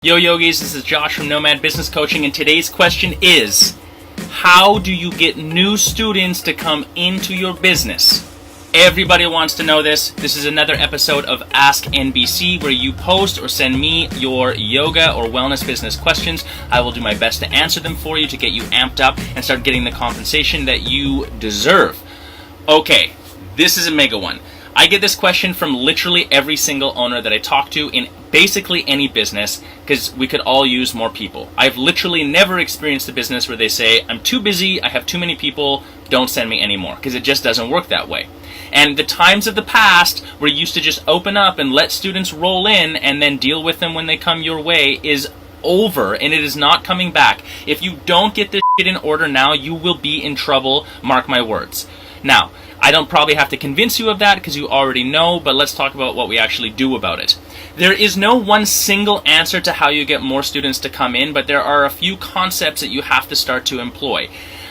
Yo yogis, this is Josh from Nomad Business Coaching, and today's question is, how do you get new students to come into your business? Everybody wants to know this. This is another episode of Ask NBC where you post or send me your yoga or wellness business questions. I will do my best to answer them for you to get you amped up and start getting the compensation that you deserve. Okay, this is a mega one. I get this question from literally every single owner that I talk to in basically any business, because we could all use more people. I've literally never experienced a business where they say, I'm too busy, I have too many people, don't send me anymore, because it just doesn't work that way. And the times of the past where you used to just open up and let students roll in and then deal with them when they come your way is over, and it is not coming back. If you don't get this shit in order now, you will be in trouble, mark my words. Now, I don't probably have to convince you of that because you already know, but let's talk about what we actually do about it. There is no one single answer to how you get more students to come in, but there are a few concepts that you have to start to employ.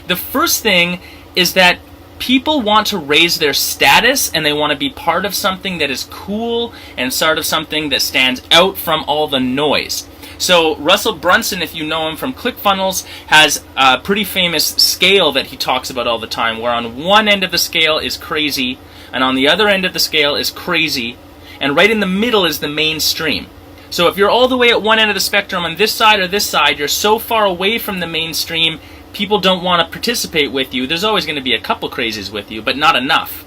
The first thing is that people want to raise their status and they want to be part of something that is cool and sort of something that stands out from all the noise. So Russell Brunson, if you know him from ClickFunnels, has a pretty famous scale that he talks about all the time, where on one end of the scale is crazy, and on the other end of the scale is crazy, and right in the middle is the mainstream. So if you're all the way at one end of the spectrum on this side or this side, you're so far away from the mainstream, people don't want to participate with you. There's always going to be a couple crazies with you, but not enough.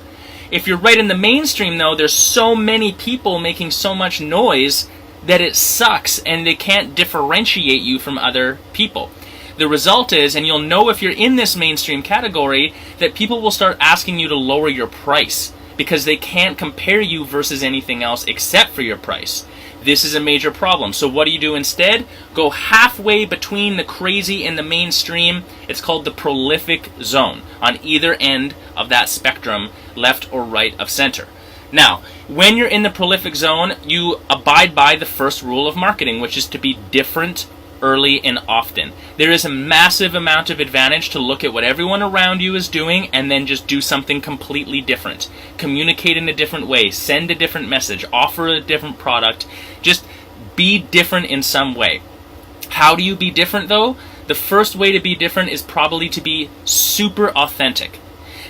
If you're right in the mainstream, though, there's so many people making so much noise that it sucks and they can't differentiate you from other people. The result is, and you'll know if you're in this mainstream category, that people will start asking you to lower your price because they can't compare you versus anything else except for your price. This is a major problem. So what do you do instead? Go halfway between the crazy and the mainstream. It's called the prolific zone on either end of that spectrum, left or right of center. Now, when you're in the prolific zone, you abide by the first rule of marketing, which is to be different early and often. There is a massive amount of advantage to look at what everyone around you is doing and then just do something completely different. Communicate in a different way, send a different message, offer a different product. Just be different in some way. How do you be different, though? The first way to be different is probably to be super authentic.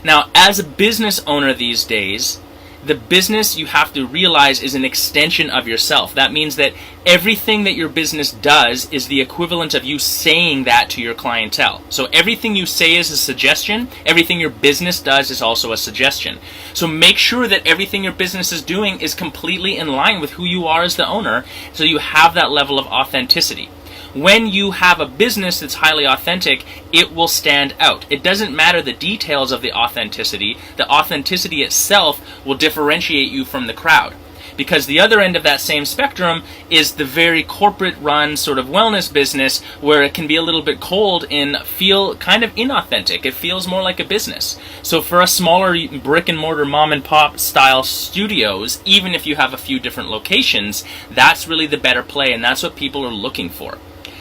Now, as a business owner these days, the business, you have to realize, is an extension of yourself. That means that everything that your business does is the equivalent of you saying that to your clientele. So everything you say is a suggestion. Everything your business does is also a suggestion. So make sure that everything your business is doing is completely in line with who you are as the owner, so you have that level of authenticity. When you have a business that's highly authentic, it will stand out. It doesn't matter the details of the authenticity. The authenticity itself will differentiate you from the crowd. Because the other end of that same spectrum is the very corporate-run sort of wellness business where it can be a little bit cold and feel kind of inauthentic. It feels more like a business. So for a smaller brick-and-mortar mom-and-pop style studios, even if you have a few different locations, that's really the better play, and that's what people are looking for.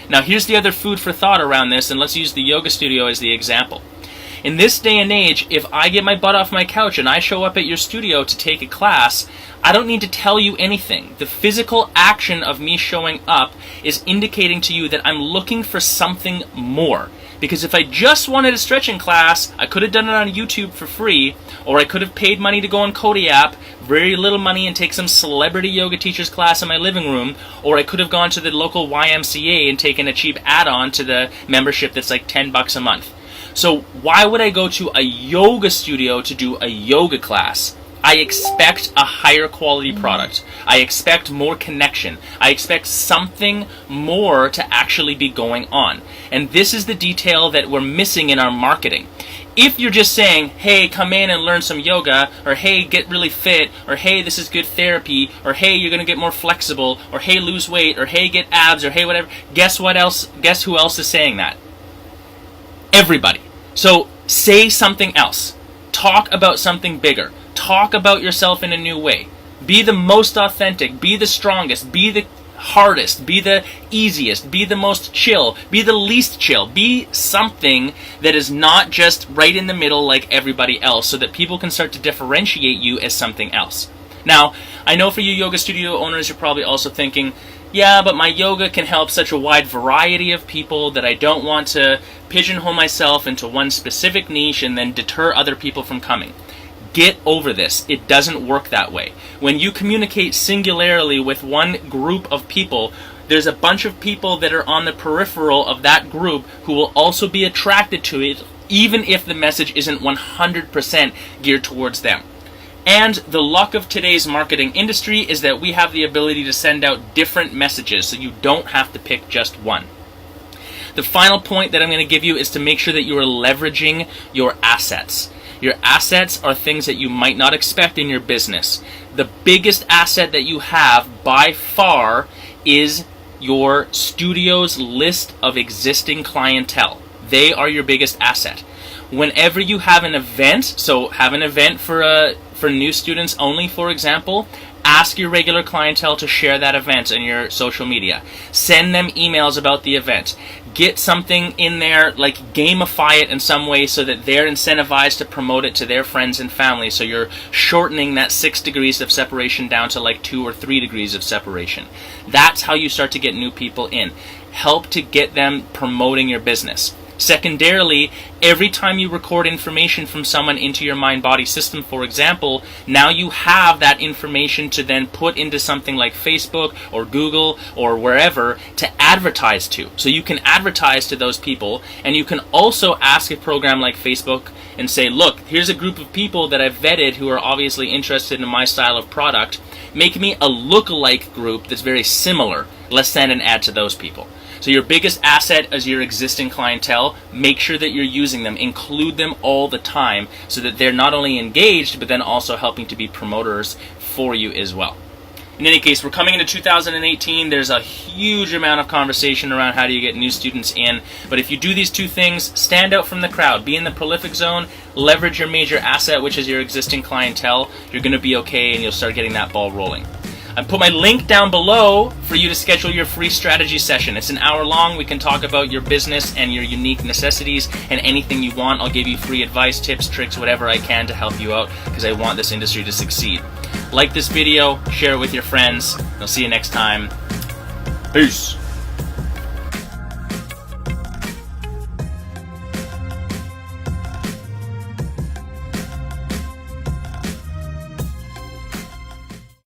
Now here's the other food for thought around this, and let's use the yoga studio as the example. In this day and age, if I get my butt off my couch and I show up at your studio to take a class, I don't need to tell you anything. The physical action of me showing up is indicating to you that I'm looking for something more. Because if I just wanted a stretching class, I could have done it on YouTube for free, or I could have paid money to go on Kodiak, very little money, and take some celebrity yoga teacher's class in my living room, or I could have gone to the local YMCA and taken a cheap add-on to the membership that's like $10 a month. So why would I go to a yoga studio to do a yoga class? I expect a higher quality product. I expect more connection. I expect something more to actually be going on. And this is the detail that we're missing in our marketing. If you're just saying, hey, come in and learn some yoga, or hey, get really fit, or hey, this is good therapy, or hey, you're going to get more flexible, or hey, lose weight, or hey, get abs, or hey, whatever, guess what else? Guess who else is saying that? Everybody. So say something else. Talk about something bigger. Talk about yourself in a new way. Be the most authentic. Be the strongest. Be the hardest. Be the easiest. Be the most chill. Be the least chill. Be something that is not just right in the middle like everybody else, so that people can start to differentiate you as something else. Now, I know for you yoga studio owners, you're probably also thinking, yeah, but my yoga can help such a wide variety of people that I don't want to pigeonhole myself into one specific niche and then deter other people from coming. Get over this. It doesn't work that way. When you communicate singularly with one group of people, there's a bunch of people that are on the peripheral of that group who will also be attracted to it, even if the message isn't 100% geared towards them. And the luck of today's marketing industry is that we have the ability to send out different messages, so you don't have to pick just one. The final point that I'm going to give you is to make sure that you are leveraging your assets. Your assets are things that you might not expect in your business. The biggest asset that you have by far is your studio's list of existing clientele. They are your biggest asset. Whenever you have an event, so have an event for new students only, for example, ask your regular clientele to share that event on your social media. Send them emails about the event. Get something in there, like gamify it in some way so that they're incentivized to promote it to their friends and family. So you're shortening that 6 degrees of separation down to like 2 or 3 degrees of separation. That's how you start to get new people in. Help to get them promoting your business. Secondarily, every time you record information from someone into your mind-body system, for example, now you have that information to then put into something like Facebook or Google or wherever to advertise to. So you can advertise to those people, and you can also ask a program like Facebook and say, look, here's a group of people that I've vetted who are obviously interested in my style of product. Make me a lookalike group that's very similar. Let's send an ad to those people. So your biggest asset is your existing clientele. Make sure that you're using them. Include them all the time so that they're not only engaged, but then also helping to be promoters for you as well. In any case, we're coming into 2018. There's a huge amount of conversation around how do you get new students in. But if you do these two things, stand out from the crowd, be in the prolific zone, leverage your major asset, which is your existing clientele, you're going to be okay and you'll start getting that ball rolling. I put my link down below for you to schedule your free strategy session. It's an hour long. We can talk about your business and your unique necessities and anything you want. I'll give you free advice, tips, tricks, whatever I can to help you out because I want this industry to succeed. Like this video, share it with your friends. I'll see you next time. Peace.